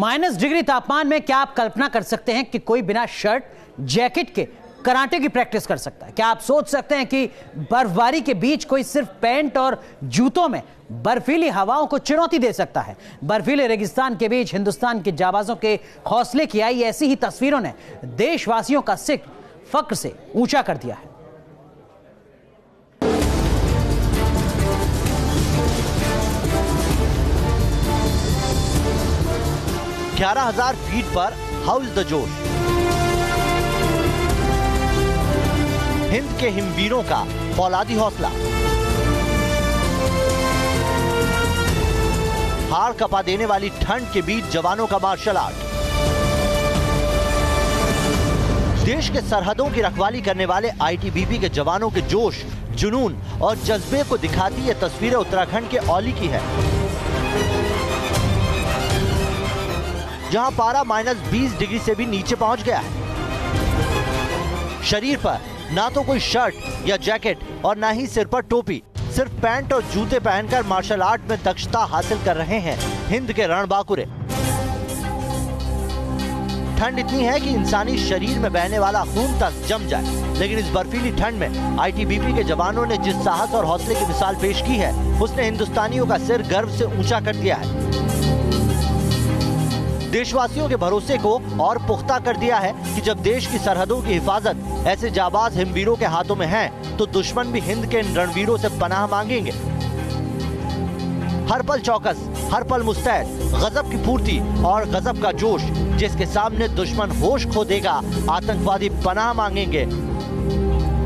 -Degree तापमान में क्या आप कल्पना कर सकते हैं कि कोई बिना शर्ट जैकेट के कराटे की प्रैक्टिस कर सकता है? क्या आप सोच सकते हैं कि बर्फबारी के बीच कोई सिर्फ पैंट और जूतों में बर्फीली हवाओं को चुनौती दे सकता है? बर्फीले रेगिस्तान के बीच हिंदुस्तान के जाबाजों के हौसले की आई ऐसी ही तस्वीरों ने देशवासियों का सिर फक्र से ऊंचा कर दिया है। 11,000 फीट पर हाउ इज द जोश? हिंद के हिमवीरों का फौलादी हौसला, हाड़ कपा देने वाली ठंड के बीच जवानों का मार्शल आर्ट, देश के सरहदों की रखवाली करने वाले आईटीबीपी के जवानों के जोश, जुनून और जज्बे को दिखाती ये तस्वीरें उत्तराखंड के औली की है, जहां पारा -20 डिग्री से भी नीचे पहुंच गया है। शरीर पर ना तो कोई शर्ट या जैकेट और ना ही सिर पर टोपी, सिर्फ पैंट और जूते पहनकर मार्शल आर्ट में दक्षता हासिल कर रहे हैं हिंद के रणबांकुरे। ठंड इतनी है कि इंसानी शरीर में बहने वाला खून तक जम जाए, लेकिन इस बर्फीली ठंड में आईटीबीपी के जवानों ने जिस साहस और हौसले की मिसाल पेश की है, उसने हिंदुस्तानियों का सिर गर्व से ऊंचा कर दिया है। देशवासियों के भरोसे को और पुख्ता कर दिया है कि जब देश की सरहदों की हिफाजत ऐसे जाबाज हिमवीरों के हाथों में है, तो दुश्मन भी हिंद के इन रणवीरों से पनाह मांगेंगे। हर पल चौकस, हर पल मुस्तैद, गजब की पूर्ति और गजब का जोश, जिसके सामने दुश्मन होश खो देगा, आतंकवादी पनाह मांगेंगे।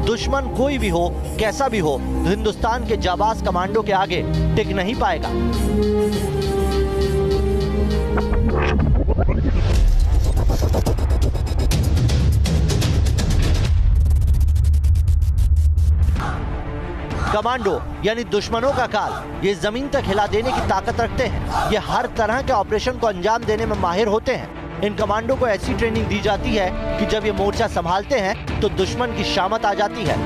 दुश्मन कोई भी हो, कैसा भी हो, हिंदुस्तान के जाबाज कमांडो के आगे टिक नहीं पाएगा। कमांडो यानी दुश्मनों का काल, ये जमीन तक हिला देने की ताकत रखते हैं। ये हर तरह के ऑपरेशन को अंजाम देने में माहिर होते हैं। इन कमांडो को ऐसी ट्रेनिंग दी जाती है कि जब ये मोर्चा संभालते हैं तो दुश्मन की शामत आ जाती है।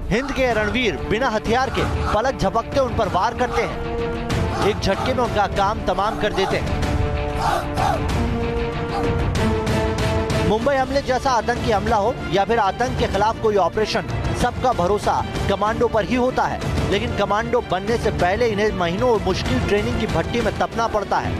हिंद के रणवीर बिना हथियार के पलक झपकते उन पर वार करते हैं। एक झटके में उनका काम तमाम कर देते हैं। मुंबई हमले जैसा आतंकी हमला हो या फिर आतंक के खिलाफ कोई ऑपरेशन, सबका भरोसा कमांडो पर ही होता है। लेकिन कमांडो बनने से पहले इन्हें महीनों और मुश्किल ट्रेनिंग की भट्टी में तपना पड़ता है।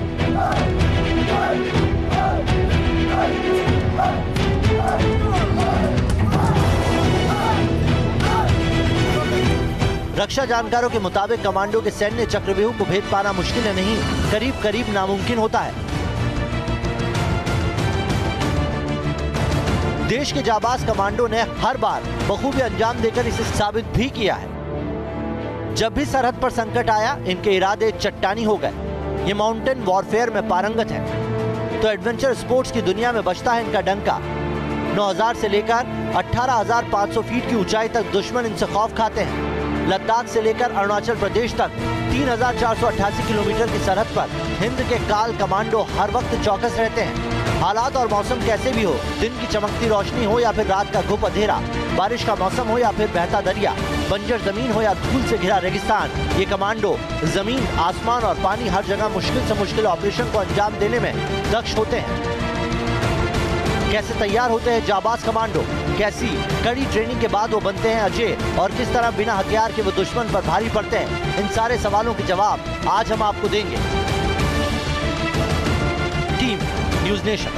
रक्षा जानकारों के मुताबिक कमांडो के सैन्य चक्रव्यूह को भेद पाना मुश्किल है नहीं, करीब करीब नामुमकिन होता है। देश के जाबाज कमांडो ने हर बार बखूबी अंजाम देकर इसे साबित भी किया है। जब भी सरहद पर संकट आया, इनके इरादे चट्टानी हो गए। ये माउंटेन वॉरफेयर में पारंगत है, तो एडवेंचर स्पोर्ट्स की दुनिया में बजता है इनका डंका। 9,000 से लेकर 18,500 फीट की ऊंचाई तक दुश्मन इनसे खौफ खाते हैं। लद्दाख से लेकर अरुणाचल प्रदेश तक 3,488 किलोमीटर की सरहद पर हिंद के काल कमांडो हर वक्त चौकस रहते हैं। हालात और मौसम कैसे भी हो, दिन की चमकती रोशनी हो या फिर रात का घुप अंधेरा, बारिश का मौसम हो या फिर बहता दरिया, बंजर जमीन हो या धूल से घिरा रेगिस्तान, ये कमांडो जमीन, आसमान और पानी हर जगह मुश्किल से मुश्किल ऑपरेशन को अंजाम देने में दक्ष होते हैं। कैसे तैयार होते हैं जाबाज कमांडो, कैसी कड़ी ट्रेनिंग के बाद वो बनते हैं अजय, और किस तरह बिना हथियार के वो दुश्मन पर भारी पड़ते हैं, इन सारे सवालों के जवाब आज हम आपको देंगे। Team News nation.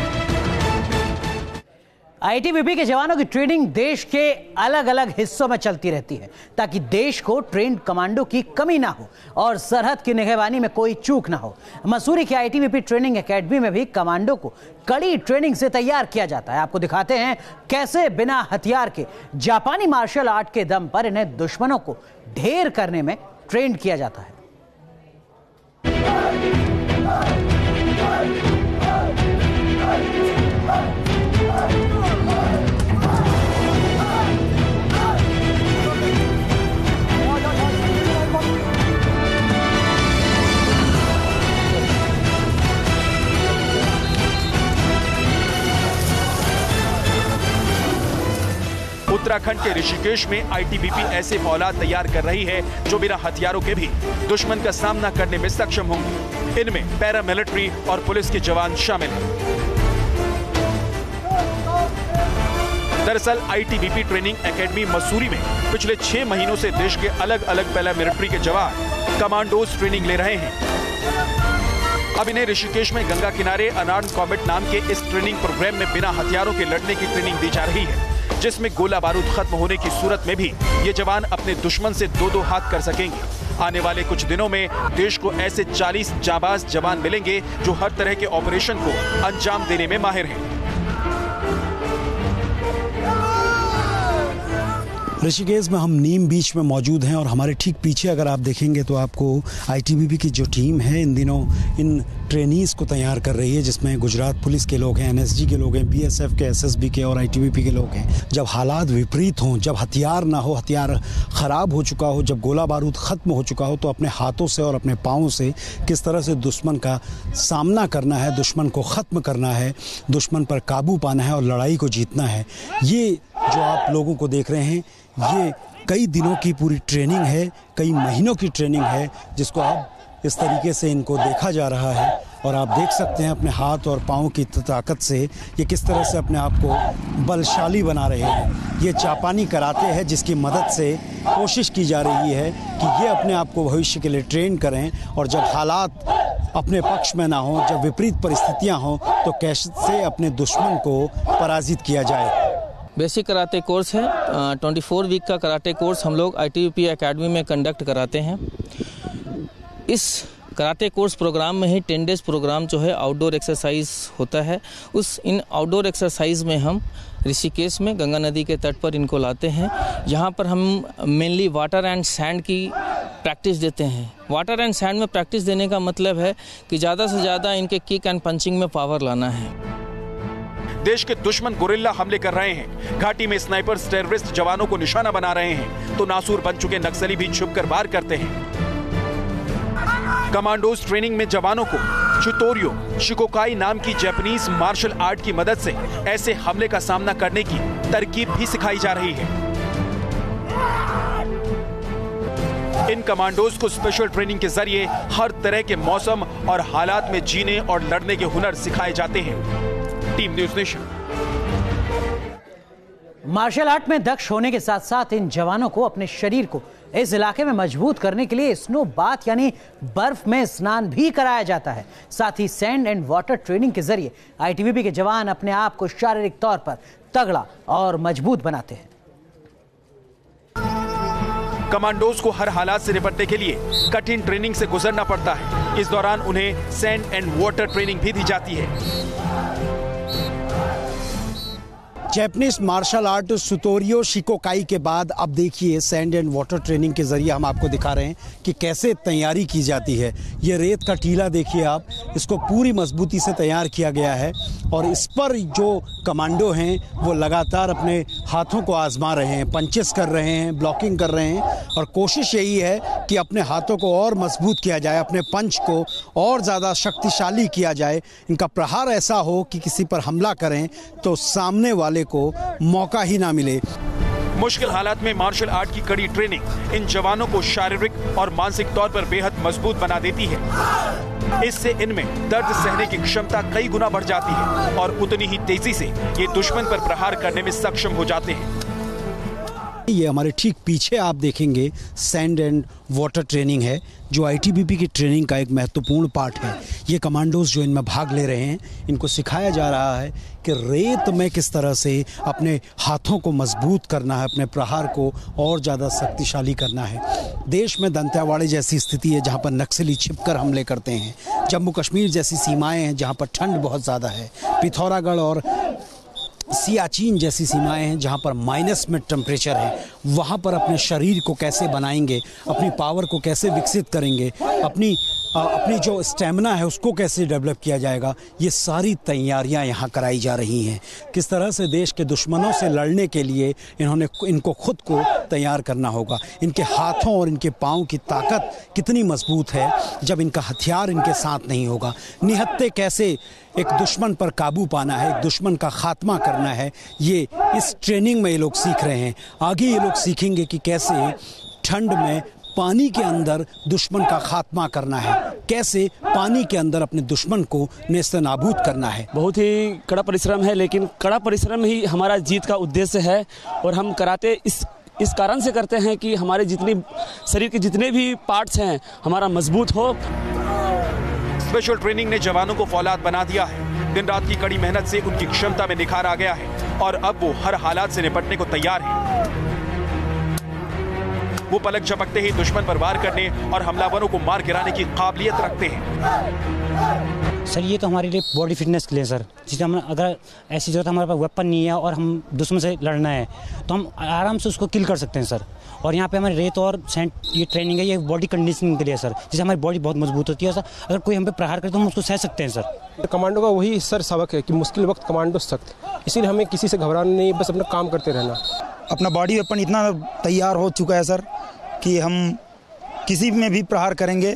आईटीबीपी के जवानों की ट्रेनिंग देश के अलग अलग हिस्सों में चलती रहती है, ताकि देश को ट्रेंड कमांडो की कमी ना हो और सरहद की निगरानी में कोई चूक ना हो। मसूरी की आईटीबीपी ट्रेनिंग एकेडमी में भी कमांडो को कड़ी ट्रेनिंग से तैयार किया जाता है। आपको दिखाते हैं कैसे बिना हथियार के जापानी मार्शल आर्ट के दम पर इन्हें दुश्मनों को ढेर करने में ट्रेंड किया जाता है। उत्तराखंड के ऋषिकेश में आईटीबीपी ऐसे औलाद तैयार कर रही है जो बिना हथियारों के भी दुश्मन का सामना करने में सक्षम होंगे। इनमें पैरामिलिट्री और पुलिस के जवान शामिल हैं। दरअसल आईटीबीपी ट्रेनिंग एकेडमी मसूरी में पिछले 6 महीनों से देश के अलग अलग पैरामिलिट्री के जवान कमांडोज ट्रेनिंग ले रहे हैं। अब इन्हें ऋषिकेश में गंगा किनारे अनआर्म्ड कॉम्बैट नाम के इस ट्रेनिंग प्रोग्राम में बिना हथियारों के लड़ने की ट्रेनिंग दी जा रही है, जिसमें गोला बारूद खत्म होने की सूरत में भी ये जवान अपने दुश्मन से 2-2 हाथ कर सकेंगे। आने वाले कुछ दिनों में देश को ऐसे 40 जाबाज जवान मिलेंगे जो हर तरह के ऑपरेशन को अंजाम देने में माहिर हैं। ऋषिकेश में हम नीम बीच में मौजूद हैं और हमारे ठीक पीछे अगर आप देखेंगे तो आपको आईटीबीपी की जो टीम है इन दिनों इन ट्रेनीज़ को तैयार कर रही है, जिसमें गुजरात पुलिस के लोग हैं, एनएसजी के लोग हैं, बीएसएफ के, एसएसबी के और आईटीबीपी के लोग हैं। जब हालात विपरीत हों, जब हथियार ना हो, हथियार ख़राब हो चुका हो, जब गोला बारूद ख़त्म हो चुका हो, तो अपने हाथों से और अपने पाँव से किस तरह से दुश्मन का सामना करना है, दुश्मन को ख़त्म करना है, दुश्मन पर काबू पाना है और लड़ाई को जीतना है। ये जो आप लोगों को देख रहे हैं ये कई दिनों की पूरी ट्रेनिंग है, कई महीनों की ट्रेनिंग है, जिसको अब इस तरीके से इनको देखा जा रहा है और आप देख सकते हैं अपने हाथ और पाँव की ताकत से ये किस तरह से अपने आप को बलशाली बना रहे हैं। ये जापानी कराटे है जिसकी मदद से कोशिश की जा रही है कि ये अपने आप को भविष्य के लिए ट्रेन करें और जब हालात अपने पक्ष में ना हो, जब विपरीत परिस्थितियाँ हों, तो कैसे अपने दुश्मन को पराजित किया जाए। बेसिक कराटे कोर्स है, 24 वीक का कराटे कोर्स हम लोग आईटीबीपी एकेडमी में कंडक्ट कराते हैं। इस कराटे कोर्स प्रोग्राम में ही 10 डेज प्रोग्राम जो है आउटडोर एक्सरसाइज होता है। इन आउटडोर एक्सरसाइज में हम ऋषिकेश में गंगा नदी के तट पर इनको लाते हैं। यहाँ पर हम मेनली वाटर एंड सैंड की प्रैक्टिस देते हैं। वाटर एंड सैंड में प्रैक्टिस देने का मतलब है कि ज़्यादा से ज़्यादा इनके किक एंड पंचिंग में पावर लाना है। देश के दुश्मन गुरिल्ला हमले कर रहे हैं, घाटी में स्नाइपर्स टेररिस्ट जवानों को निशाना बना रहे हैं, तो नासूर बन चुके नक्सली भी छुपकर वार करते हैं। कमांडोज ट्रेनिंग में जवानों को चुतोरियो शिकोकाई नाम की जापानीज मार्शल आर्ट की मदद से ऐसे हमले का सामना करने की तरकीब भी सिखाई जा रही है। इन कमांडोज को स्पेशल ट्रेनिंग के जरिए हर तरह के मौसम और हालात में जीने और लड़ने के हुनर सिखाए जाते हैं। Team News Nation. Martial art में दक्ष होने के साथ साथ इन जवानों को अपने शरीर को इस इलाके में मजबूत करने के लिए स्नो बाथ यानी बर्फ में स्नान भी कराया जाता है। साथ ही सैंड एंड वाटर ट्रेनिंग के जरिए आईटीबीपी के जवान अपने आप को शारीरिक तौर पर तगड़ा और मजबूत बनाते हैं। कमांडोज को हर हालात से निपटने के लिए कठिन ट्रेनिंग से गुजरना पड़ता है। इस दौरान उन्हें सैंड एंड वाटर ट्रेनिंग भी दी जाती है। जैपनीज मार्शल आर्ट सुतोरियो शिकोकाई के बाद अब देखिए सैंड एंड वाटर ट्रेनिंग के जरिए हम आपको दिखा रहे हैं कि कैसे तैयारी की जाती है। ये रेत का टीला देखिए आप, इसको पूरी मजबूती से तैयार किया गया है और इस पर जो कमांडो हैं वो लगातार अपने हाथों को आजमा रहे हैं, पंचेस कर रहे हैं, ब्लॉकिंग कर रहे हैं और कोशिश यही है कि अपने हाथों को और मजबूत किया जाए, अपने पंच को और ज़्यादा शक्तिशाली किया जाए। इनका प्रहार ऐसा हो कि किसी पर हमला करें तो सामने वाले को मौका ही ना मिले। मुश्किल हालात में मार्शल आर्ट की कड़ी ट्रेनिंग इन जवानों को शारीरिक और मानसिक तौर पर बेहद मजबूत बना देती है। इससे इनमें दर्द सहने की क्षमता कई गुना बढ़ जाती है और उतनी ही तेजी से ये दुश्मन पर प्रहार करने में सक्षम हो जाते हैं। ये हमारे ठीक पीछे आप देखेंगे सैंड एंड वाटर ट्रेनिंग है जो आईटीबीपी की ट्रेनिंग का एक महत्वपूर्ण पार्ट है। ये कमांडोज जो इनमें भाग ले रहे हैं इनको सिखाया जा रहा है कि रेत में किस तरह से अपने हाथों को मजबूत करना है, अपने प्रहार को और ज़्यादा शक्तिशाली करना है। देश में दंतेवाड़े जैसी स्थिति है जहाँ पर नक्सली छिपकर हमले करते हैं, जम्मू कश्मीर जैसी सीमाएँ हैं जहाँ पर ठंड बहुत ज़्यादा है, पिथौरागढ़ और सियाचिन जैसी सीमाएं हैं जहां पर माइनस में टेम्परेचर है। वहां पर अपने शरीर को कैसे बनाएंगे, अपनी पावर को कैसे विकसित करेंगे, अपनी अपनी जो स्टेमिना है उसको कैसे डेवलप किया जाएगा, ये सारी तैयारियां यहाँ कराई जा रही हैं। किस तरह से देश के दुश्मनों से लड़ने के लिए इनको खुद को तैयार करना होगा। इनके हाथों और इनके पाँव की ताकत कितनी मजबूत है जब इनका हथियार इनके साथ नहीं होगा। निहत्थे कैसे एक दुश्मन पर काबू पाना है, एक दुश्मन का खात्मा करना है, ये इस ट्रेनिंग में ये लोग सीख रहे हैं। आगे ये लोग सीखेंगे कि कैसे ठंड में पानी के अंदर दुश्मन का खात्मा करना है, कैसे पानी के अंदर अपने दुश्मन को नेस्तनाबूद करना है। बहुत ही कड़ा परिश्रम है, लेकिन कड़ा परिश्रम ही हमारा जीत का उद्देश्य है। और हम कराटे इस कारण से करते हैं कि हमारे शरीर के जितने भी पार्ट्स हैं हमारा मजबूत हो। स्पेशल ट्रेनिंग ने जवानों को फौलाद बना दिया है। दिन रात की कड़ी मेहनत से उनकी क्षमता में निखार आ गया है और अब वो हर हालात से निपटने को तैयार है। वो पलक झपकते ही दुश्मन पर वार करने और हमलावरों को मार गिराने की काबिलियत रखते हैं। सर ये तो हमारे लिए बॉडी फिटनेस के लिए सर, जिसे हम अगर ऐसी जरूरत हमारे पास वेपन नहीं है और हम दुश्मन से लड़ना है तो हम आराम से उसको किल कर सकते हैं सर। और यहाँ पे हमारे रेत और सैंड ये ट्रेनिंग है, ये बॉडी कंडीशनिंग के लिए सर, जिससे हमारी बॉडी बहुत मजबूत होती है सर। अगर कोई हम पे प्रहार करे तो हम उसको सह सकते हैं सर। कमांडो का वही सर सबक है कि मुश्किल वक्त कमांडो सख्त, इसीलिए हमें किसी से घबराना नहीं, बस अपना काम करते रहना। अपना बॉडी वेपन इतना तैयार हो चुका है सर कि हम किसी में भी प्रहार करेंगे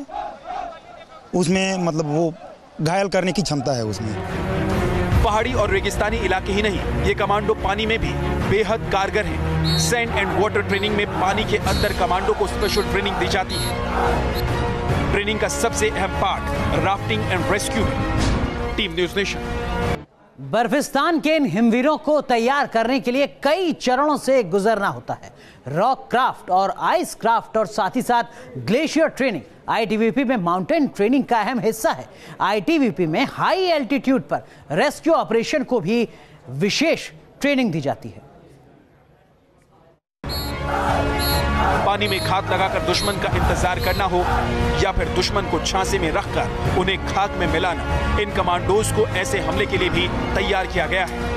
उसमें मतलब वो घायल करने की क्षमता है उसमें। पहाड़ी और रेगिस्तानी इलाके ही नहीं, ये कमांडो पानी में भी बेहद कारगर हैं। सैंड एंड वाटर ट्रेनिंग में पानी के अंदर कमांडो को स्पेशल ट्रेनिंग दी जाती है। ट्रेनिंग का सबसे अहम पार्ट राफ्टिंग एंड रेस्क्यू है। Team News Nation. बर्फिस्तान के इन हिमवीरों को तैयार करने के लिए कई चरणों से गुजरना होता है। रॉक क्राफ्ट और आइस क्राफ्ट और साथ ही साथ ग्लेशियर ट्रेनिंग आईटीबीपी में माउंटेन ट्रेनिंग का अहम हिस्सा है। आईटीबीपी में हाई एल्टीट्यूड पर रेस्क्यू ऑपरेशन को भी विशेष ट्रेनिंग दी जाती है। पानी में खाक लगाकर दुश्मन का इंतजार करना हो या फिर दुश्मन को झांसे में रखकर उन्हें खाक में मिलाना, इन कमांडोज को ऐसे हमले के लिए भी तैयार किया गया है।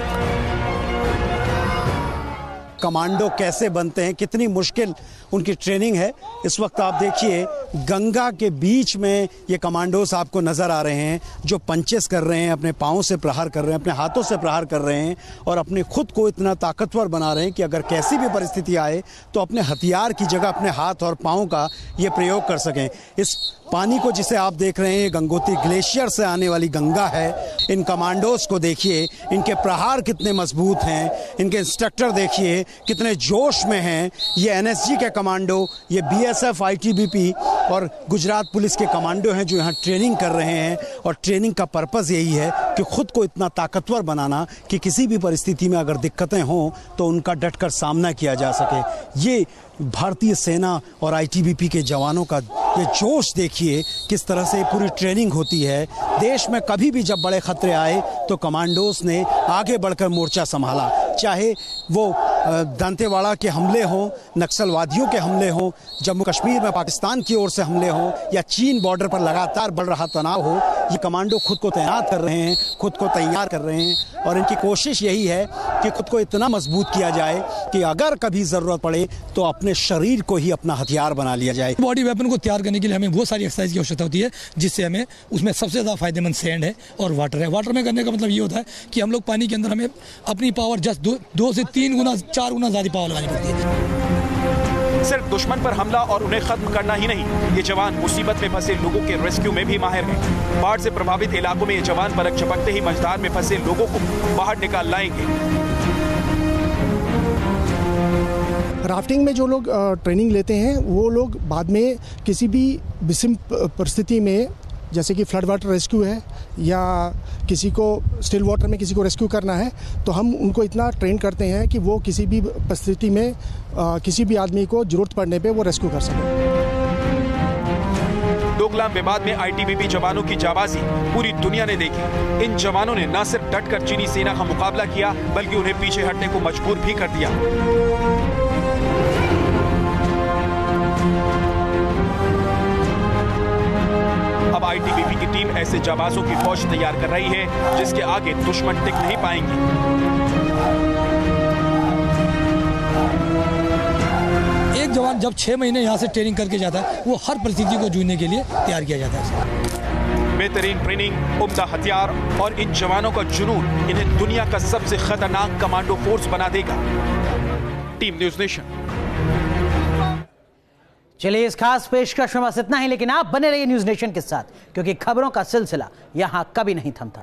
कमांडो कैसे बनते हैं, कितनी मुश्किल उनकी ट्रेनिंग है। इस वक्त आप देखिए गंगा के बीच में ये कमांडोस आपको नज़र आ रहे हैं जो पंचेस कर रहे हैं, अपने पाँव से प्रहार कर रहे हैं, अपने हाथों से प्रहार कर रहे हैं और अपने खुद को इतना ताकतवर बना रहे हैं कि अगर कैसी भी परिस्थिति आए तो अपने हथियार की जगह अपने हाथ और पाँव का ये प्रयोग कर सकें। इस पानी को जिसे आप देख रहे हैं गंगोत्री ग्लेशियर से आने वाली गंगा है। इन कमांडोज को देखिए, इनके प्रहार कितने मजबूत हैं, इनके इंस्ट्रक्टर देखिए कितने जोश में हैं। ये एनएसजी के कमांडो, ये बीएसएफ, आईटीबीपी और गुजरात पुलिस के कमांडो हैं जो यहाँ ट्रेनिंग कर रहे हैं। और ट्रेनिंग का पर्पज़ यही है कि खुद को इतना ताकतवर बनाना कि किसी भी परिस्थिति में अगर दिक्कतें हों तो उनका डटकर सामना किया जा सके। ये भारतीय सेना और आईटीबीपी के जवानों का ये जोश देखिए किस तरह से पूरी ट्रेनिंग होती है। देश में कभी भी जब बड़े खतरे आए तो कमांडोज ने आगे बढ़कर मोर्चा संभाला, चाहे वो दंतेवाड़ा के हमले हों, नक्सलवादियों के हमले हों, जम्मू कश्मीर में पाकिस्तान की ओर से हमले हों या चीन बॉर्डर पर लगातार बढ़ रहा तनाव हो। ये कमांडो खुद को तैनात कर रहे हैं, खुद को तैयार कर रहे हैं और इनकी कोशिश यही है कि खुद को इतना मजबूत किया जाए कि अगर कभी ज़रूरत पड़े तो अपने शरीर को ही अपना हथियार बना लिया जाए। बॉडी वेपन को तैयार करने के लिए हमें वो सारी एक्सरसाइज की आवश्यकता होती है जिससे हमें उसमें सबसे ज़्यादा फायदेमंद सैंड है और वाटर है। वाटर में करने का मतलब ये होता है कि हम लोग पानी के अंदर हमें अपनी पावर जस्ट 2 से 3 गुना 4 गुना ज़्यादा पावर लगानी पड़ती है। सिर्फ दुश्मन पर हमला और उन्हें खत्म करना ही नहीं, ये जवान मुसीबत में फंसे लोगों के रेस्क्यू में भी माहिर हैं। बाढ़ से प्रभावित इलाकों में ये जवान पलक झपकते ही मझधार में फंसे लोगों को बाहर निकाल लाएंगे। राफ्टिंग में जो लोग ट्रेनिंग लेते हैं वो लोग बाद में किसी भी विषम परिस्थिति में, जैसे कि फ्लड वाटर रेस्क्यू है या किसी को स्टिल वाटर में किसी को रेस्क्यू करना है, तो हम उनको इतना ट्रेन करते हैं कि वो किसी भी परिस्थिति में किसी भी आदमी को जरूरत पड़ने पे वो रेस्क्यू कर सकें। डोकलाम विवाद में आईटीबीपी जवानों की जाबाजी पूरी दुनिया ने देखी। इन जवानों ने न सिर्फ डटकर चीनी सेना का मुकाबला किया बल्कि उन्हें पीछे हटने को मजबूर भी कर दिया। अब आईटीबीपी की टीम ऐसे जाबाजों की फौज तैयार कर रही है जिसके आगे दुश्मन टिक नहीं पाएंगे। एक जवान जब 6 महीने यहाँ से ट्रेनिंग करके जाता है, वो हर परिस्थिति को जूझने के लिए तैयार किया जाता है। बेहतरीन ट्रेनिंग, उम्दा हथियार और इन जवानों का जुनून इन्हें दुनिया का सबसे खतरनाक कमांडो फोर्स बना देगा। Team News nation. चलिए, इस खास पेशकश में बस इतना ही, लेकिन आप बने रहिए न्यूज़ नेशन के साथ, क्योंकि खबरों का सिलसिला यहां कभी नहीं थमता।